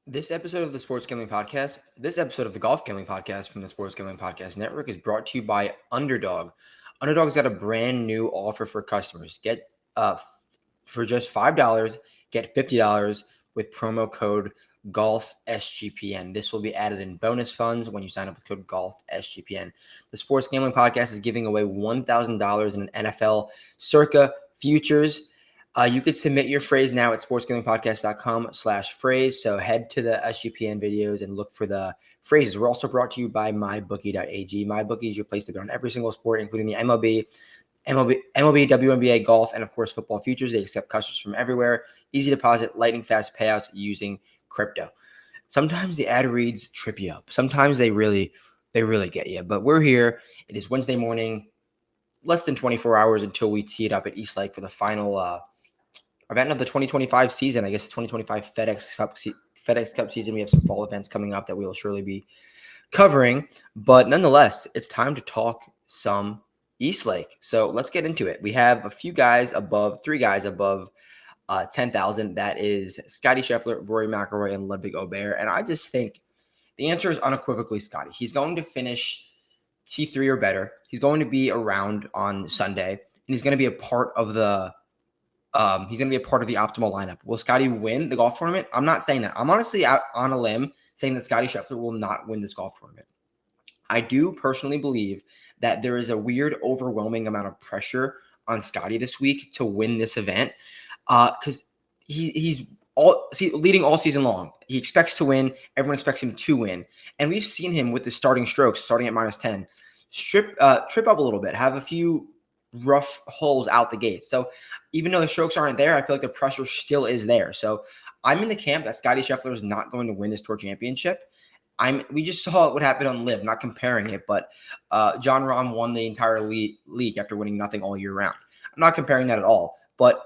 This episode of the Sports Gambling Podcast, this episode of the Golf Gambling Podcast from the Sports Gambling Podcast Network is brought to you by Underdog. Underdog's got a brand new offer for customers. Get for just $5, get $50 with promo code Golf SGPN. This will be added in bonus funds when you sign up with code Golf SGPN. The Sports Gambling Podcast is giving away $1,000 in NFL Circa futures. You could submit your phrase now at sportsgamblingpodcast.com/phrase. So head to the SGPN videos and look for the phrases. We're also brought to you by mybookie.ag. MyBookie is your place to bet on every single sport, including the MLB, WNBA, golf, and of course football futures. They accept customers from everywhere. Easy deposit, lightning fast payouts using crypto. Sometimes the ad reads trip you up. Sometimes they really get you. But we're here. It is Wednesday morning, less than 24 hours until we tee it up at East Lake for the final event of the 2025 season. I guess the 2025 FedEx Cup season. We have some fall events coming up that we will surely be covering. But nonetheless, it's time to talk some East Lake. So let's get into it. We have three guys above 10,000. That is Scotty Scheffler, Rory McIlroy, and Ludwig Aubert. And I just think the answer is unequivocally Scotty. He's going to finish T3 or better. He's going to be around on Sunday, and he's going to be a part of the optimal lineup. Will Scotty win the golf tournament? I'm not saying that. I'm honestly out on a limb saying that Scotty Scheffler will not win this golf tournament. I do personally believe that there is a weird, overwhelming amount of pressure on Scotty this week to win this event because he's leading all season long. He expects to win. Everyone expects him to win. And we've seen him with the starting strokes, starting at -10, trip up a little bit, have a few rough holes out the gate. So even though the strokes aren't there, I feel like the pressure still is there. So I'm in the camp that Scotty Scheffler is not going to win this tour championship. We just saw what happened on Live, not comparing it, but Jon Rahm won the entire league after winning nothing all year round. I'm not comparing that at all, but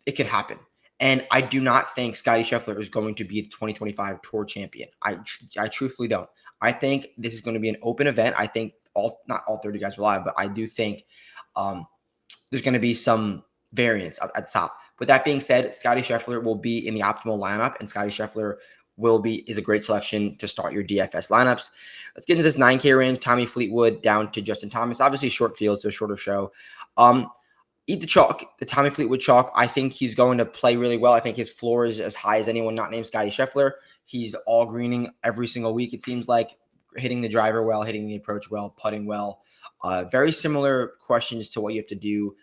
it could happen. And I do not think Scotty Scheffler is going to be the 2025 tour champion. I truthfully don't. I think this is going to be an open event. I think not all 30 guys are live, but I do think there's going to be some variance at the top. With that being said, Scotty Scheffler will be in the optimal lineup, and Scotty Scheffler is a great selection to start your DFS lineups. Let's get into this 9K range. Tommy Fleetwood down to Justin Thomas. Obviously, short field, so a shorter show. Eat the chalk, the Tommy Fleetwood chalk. I think he's going to play really well. I think his floor is as high as anyone not named Scotty Scheffler. He's all greening every single week, it seems like, hitting the driver well, hitting the approach well, putting well. Very similar questions to what you have to do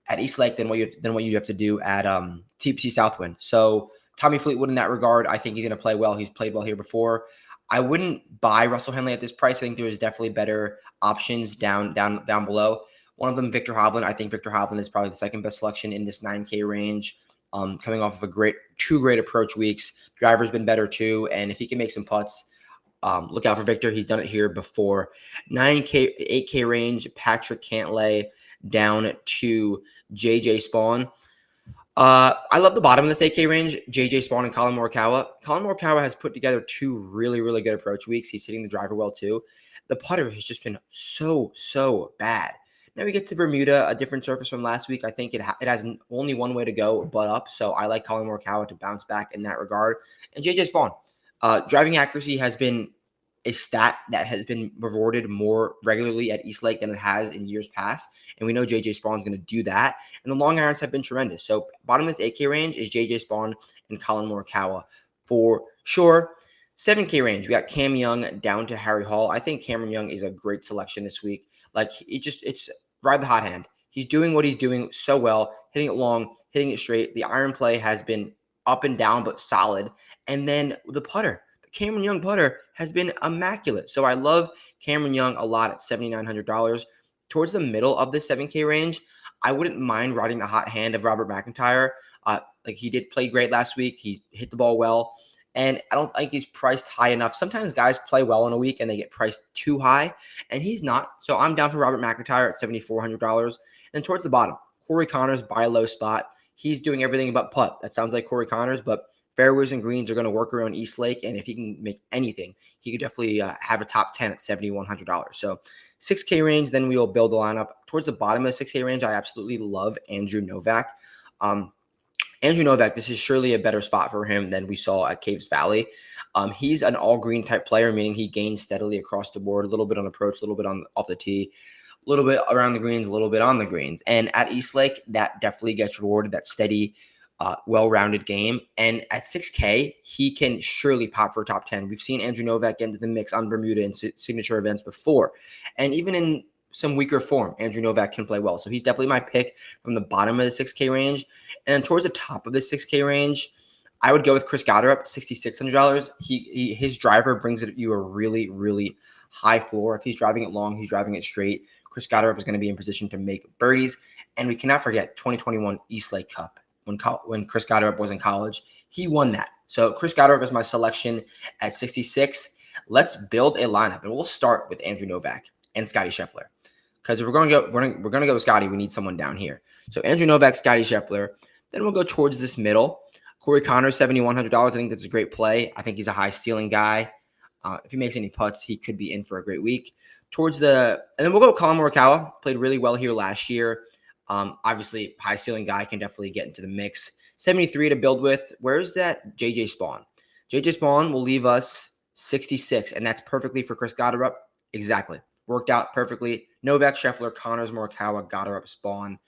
at East Lake than what you have to do at TPC Southwind. So Tommy Fleetwood in that regard, I think he's going to play well. He's played well here before. I wouldn't buy Russell Henley at this price. I think there's definitely better options down below. One of them, Victor Hovland. I think Victor Hovland is probably the second best selection in this 9K range. Coming off of two great approach weeks. Driver's been better too, and if he can make some putts, look out for Victor. He's done it here before. 9K, 8K range, Patrick Cantlay down to JJ Spawn. I love the bottom of this 8K range, JJ Spawn and Colin Morikawa. Colin Morikawa has put together two really, really good approach weeks. He's hitting the driver well too. The putter has just been so bad. Now we get to Bermuda, a different surface from last week. I think it has only one way to go, but up. So I like Colin Morikawa to bounce back in that regard. And JJ Spawn. Driving accuracy has been a stat that has been rewarded more regularly at East Lake than it has in years past. And we know JJ Spawn is going to do that. And the long irons have been tremendous. So bottom of this 8K range is JJ Spawn and Colin Morikawa for sure. 7K range, we got Cam Young down to Harry Hall. I think Cameron Young is a great selection this week. Like it's ride the hot hand. He's doing what he's doing so well, hitting it long, hitting it straight. The iron play has been up and down, but solid. And then the putter, the Cameron Young putter has been immaculate. So I love Cameron Young a lot at $7,900. Towards the middle of the 7K range, I wouldn't mind riding the hot hand of Robert McIntyre. Like he did play great last week. He hit the ball well. And I don't think he's priced high enough. Sometimes guys play well in a week and they get priced too high, and he's not. So I'm down for Robert McIntyre at $7,400. And towards the bottom, Corey Connors, buy a low spot. He's doing everything but putt. That sounds like Corey Connors, but fairways and greens are going to work around East Lake. And if he can make anything, he could definitely have a top 10 at $7,100. So 6K range, then we will build the lineup. Towards the bottom of the 6K range, I absolutely love Andrew Novak. Andrew Novak, this is surely a better spot for him than we saw at Caves Valley. He's an all-green type player, meaning he gains steadily across the board, a little bit on approach, a little bit on off the tee, a little bit around the greens, a little bit on the greens. And at Eastlake, that definitely gets rewarded, that steady, well-rounded game. And at 6K, he can surely pop for a top 10. We've seen Andrew Novak get into the mix on Bermuda and signature events before. And even in some weaker form, Andrew Novak can play well. So he's definitely my pick from the bottom of the 6K range. And towards the top of the 6K range, I would go with Chris Gotterup, $6,600. His driver brings you a really, really high floor. If he's driving it long, he's driving it straight. Chris Gotterup is going to be in position to make birdies. And we cannot forget 2021 Eastlake Cup. When Chris Gotterup was in college, he won that. So Chris Gotterup is my selection at 66. Let's build a lineup, and we'll start with Andrew Novak and Scotty Scheffler. Because if we're going to go with Scotty, we need someone down here. So Andrew Novak, Scotty Scheffler. Then we'll go towards this middle. Corey Connors, $7,100. I think that's a great play. I think he's a high ceiling guy. If he makes any putts, he could be in for a great week. And then we'll go with Colin Morikawa. Played really well here last year. Obviously, high ceiling guy, can definitely get into the mix. 73 to build with. Where's that JJ Spawn? JJ Spawn will leave us 66, and that's perfectly for Chris Gotterup. Exactly. Worked out perfectly. Novak, Scheffler, Connors, Morikawa, Gotterup, Spawn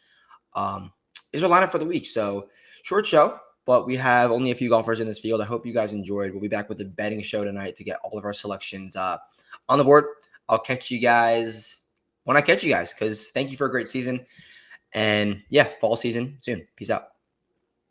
is our lineup for the week. So short show, but we have only a few golfers in this field. I hope you guys enjoyed. We'll be back with a betting show tonight to get all of our selections on the board. I'll catch you guys when I catch you guys, because thank you for a great season. And yeah, fall season soon. Peace out.